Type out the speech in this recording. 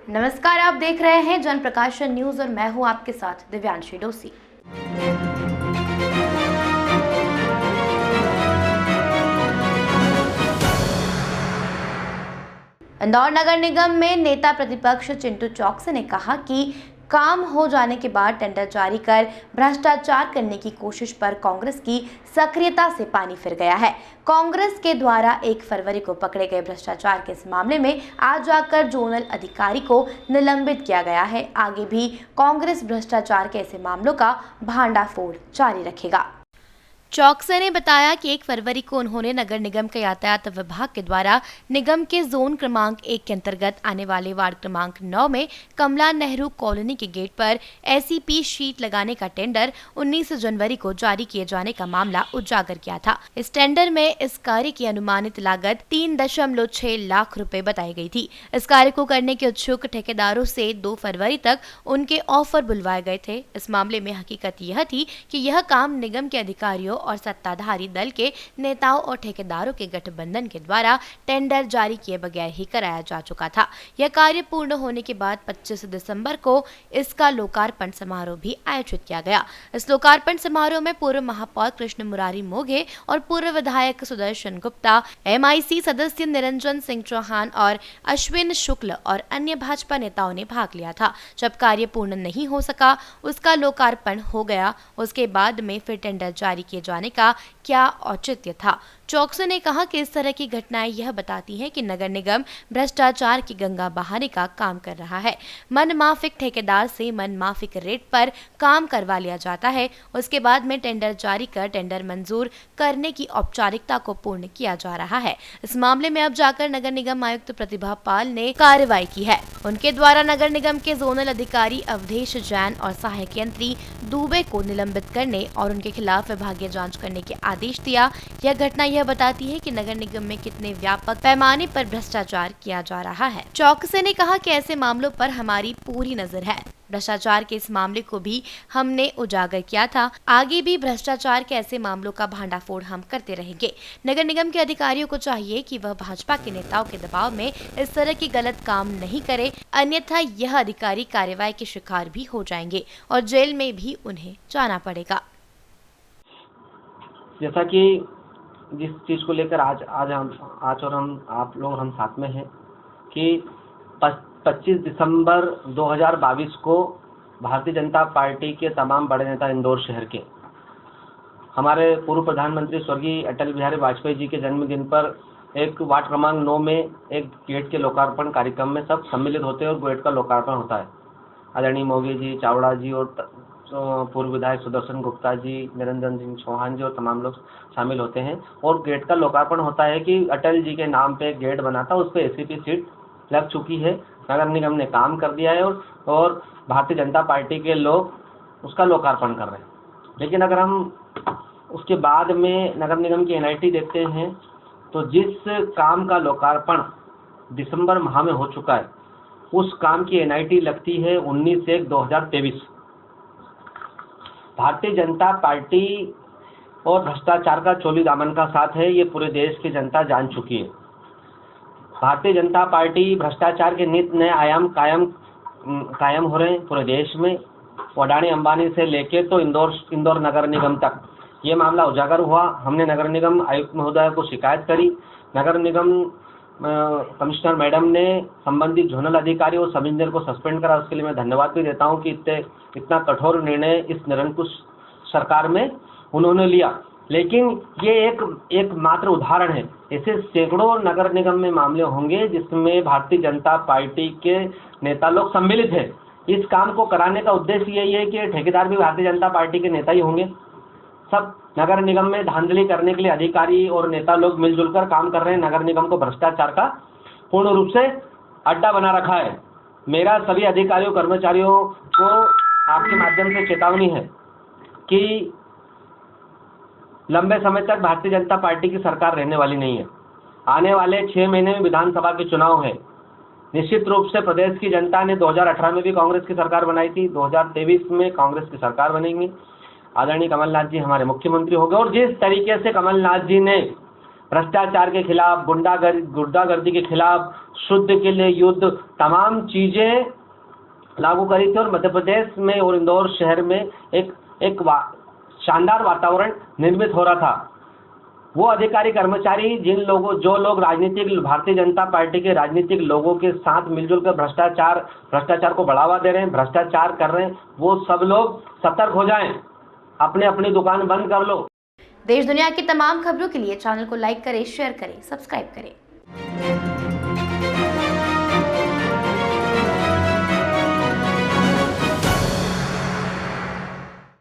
नमस्कार, आप देख रहे हैं जन प्रकाशन न्यूज और मैं हूं आपके साथ दिव्यांशी डोसी। इंदौर नगर निगम में नेता प्रतिपक्ष चिंटू चौकसे ने कहा कि काम हो जाने के बाद टेंडर जारी कर भ्रष्टाचार करने की कोशिश पर कांग्रेस की सक्रियता से पानी फिर गया है। कांग्रेस के द्वारा 1 फरवरी को पकड़े गए भ्रष्टाचार के इस मामले में आज जाकर जोनल अधिकारी को निलंबित किया गया है। आगे भी कांग्रेस भ्रष्टाचार के ऐसे मामलों का भांडाफोड़ जारी रखेगा। चौकसे ने बताया कि 1 फरवरी को उन्होंने नगर निगम के यातायात विभाग के द्वारा निगम के जोन क्रमांक 1 के अंतर्गत आने वाले वार्ड क्रमांक 9 में कमला नेहरू कॉलोनी के गेट पर एसईपी शीट लगाने का टेंडर 19 जनवरी को जारी किए जाने का मामला उजागर किया था। इस टेंडर में इस कार्य की अनुमानित लागत 3.6 लाख रुपए बताई गई थी। इस कार्य को करने के इच्छुक ठेकेदारों से 2 फरवरी तक उनके ऑफर बुलवाए गए थे। इस मामले में हकीकत यह थी कि यह काम निगम के अधिकारियों और सत्ताधारी दल के नेताओं और ठेकेदारों के गठबंधन के द्वारा टेंडर जारी किए बगैर ही कराया जा चुका था। यह कार्य पूर्ण होने के बाद 25 दिसंबर को इसका लोकार्पण समारोह भी आयोजित किया गया। इस लोकार्पण समारोह में पूर्व महापौर कृष्ण मुरारी मोघे और पूर्व विधायक सुदर्शन गुप्ता, MIC सदस्य निरंजन सिंह चौहान और अश्विन शुक्ल और अन्य भाजपा नेताओं ने भाग लिया था। जब कार्य पूर्ण नहीं हो सका, उसका लोकार्पण हो गया। उसके बाद में फिर टेंडर जारी किए जाने का क्या औचित्य था। चौकसे ने कहा कि इस तरह की घटनाएं यह बताती हैं कि नगर निगम भ्रष्टाचार की गंगा बहाने का काम कर रहा है। मनमाफिक ठेकेदार से मनमाफिक रेट पर काम करवा लिया जाता है। उसके बाद में टेंडर जारी कर टेंडर मंजूर करने की औपचारिकता को पूर्ण किया जा रहा है। इस मामले में अब जाकर नगर निगम आयुक्त प्रतिभा पाल ने कार्रवाई की है। उनके द्वारा नगर निगम के जोनल अधिकारी अवधेश जैन और सहायक यंत्री दुबे को निलंबित करने और उनके खिलाफ विभागीय जांच करने के आदेश दिया। यह घटना यह बताती है कि नगर निगम में कितने व्यापक पैमाने पर भ्रष्टाचार किया जा रहा है। चौकसे ने कहा कि ऐसे मामलों पर हमारी पूरी नजर है। भ्रष्टाचार के इस मामले को भी हमने उजागर किया था। आगे भी भ्रष्टाचार के ऐसे मामलों का भांडाफोड़ हम करते रहेंगे। नगर निगम के अधिकारियों को चाहिए कि वह भाजपा के नेताओं के दबाव में इस तरह की गलत काम नहीं करे, अन्यथा यह अधिकारी कार्रवाई के शिकार भी हो जाएंगे और जेल में भी उन्हें जाना पड़ेगा। जैसा कि जिस चीज को लेकर आज और हम साथ में हैं कि 25 दिसंबर 2022 को भारतीय जनता पार्टी के तमाम बड़े नेता इंदौर शहर के हमारे पूर्व प्रधानमंत्री स्वर्गीय अटल बिहारी वाजपेयी जी के जन्मदिन पर एक वार्ड क्रमांक 9 में एक गेट के लोकार्पण कार्यक्रम में सब सम्मिलित होते हैं और गेट का लोकार्पण होता है। आदरणीय मोघे जी, चावड़ा जी और पूर्व विधायक सुदर्शन गुप्ता जी, निरंजन सिंह चौहान जी और तमाम लोग शामिल होते हैं और गेट का लोकार्पण होता है कि अटल जी के नाम पे गेट बना था, उस पर एसईपी सीट लग चुकी है। नगर निगम ने काम कर दिया है और भारतीय जनता पार्टी के लोग उसका लोकार्पण कर रहे हैं। लेकिन अगर हम उसके बाद में नगर निगम की NIT देखते हैं तो जिस काम का लोकार्पण दिसंबर माह में हो चुका है, उस काम की NIT लगती है 19/1/2023। भारतीय जनता पार्टी और भ्रष्टाचार का चोली दामन का साथ है, ये पूरे देश की जनता जान चुकी है। भारतीय जनता पार्टी भ्रष्टाचार के नित नए आयाम कायम हो रहे हैं पूरे देश में। अडानी अंबानी से लेके तो इंदौर नगर निगम तक ये मामला उजागर हुआ। हमने नगर निगम आयुक्त महोदय को शिकायत करी। नगर निगम कमिश्नर मैडम ने संबंधित जोनल अधिकारी और सब इंजीनियर को सस्पेंड करा। उसके लिए मैं धन्यवाद भी देता हूं कि इतना कठोर निर्णय इस निरंकुश सरकार में उन्होंने लिया। लेकिन ये एक मात्र उदाहरण है। ऐसे सैकड़ों नगर निगम में मामले होंगे जिसमें भारतीय जनता पार्टी के नेता लोग सम्मिलित हैं। इस काम को कराने का उद्देश्य यही है कि ठेकेदार भी भारतीय जनता पार्टी के नेता ही होंगे। सब नगर निगम में धांधली करने के लिए अधिकारी और नेता लोग मिलजुल कर काम कर रहे हैं। नगर निगम को भ्रष्टाचार का पूर्ण रूप से अड्डा बना रखा है। मेरा सभी अधिकारियों कर्मचारियों को आपके माध्यम से चेतावनी है कि लंबे समय तक भारतीय जनता पार्टी की सरकार रहने वाली नहीं है। आने वाले 6 महीने में विधानसभा के चुनाव है। निश्चित रूप से प्रदेश की जनता ने 2018 में भी कांग्रेस की सरकार बनाई थी, 2023 में कांग्रेस की सरकार बनेगी। आदरणीय कमलनाथ जी हमारे मुख्यमंत्री हो गए और जिस तरीके से कमलनाथ जी ने भ्रष्टाचार के खिलाफ, गुंडागर्दी के खिलाफ, शुद्ध के लिए युद्ध, तमाम चीजें लागू करी थी और मध्य प्रदेश में और इंदौर शहर में एक शानदार वातावरण निर्मित हो रहा था। वो अधिकारी कर्मचारी जो लोग भारतीय जनता पार्टी के राजनीतिक लोगों के साथ मिलजुल कर भ्रष्टाचार को बढ़ावा दे रहे हैं, भ्रष्टाचार कर रहे हैं, वो सब लोग सतर्क हो जाएं, अपनी दुकान बंद कर लो। देश दुनिया की तमाम खबरों के लिए चैनल को लाइक करें, शेयर करें, सब्सक्राइब करें।